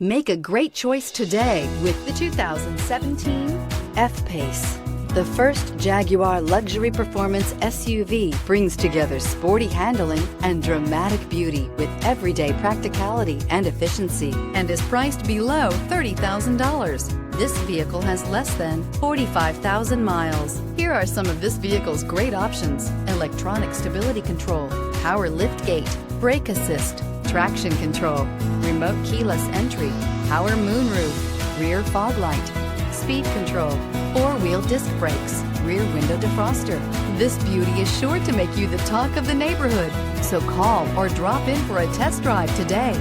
Make a great choice today with the 2017 F-Pace. The first Jaguar luxury performance SUV brings together sporty handling and dramatic beauty with everyday practicality and efficiency, and is priced below $30,000. This vehicle has less than 45,000 miles. Here are some of this vehicle's great options: electronic stability control, power liftgate, brake assist, traction control, remote keyless entry, power moonroof, rear fog light, speed control, four-wheel disc brakes, rear window defroster. This beauty is sure to make you the talk of the neighborhood. So call or drop in for a test drive today.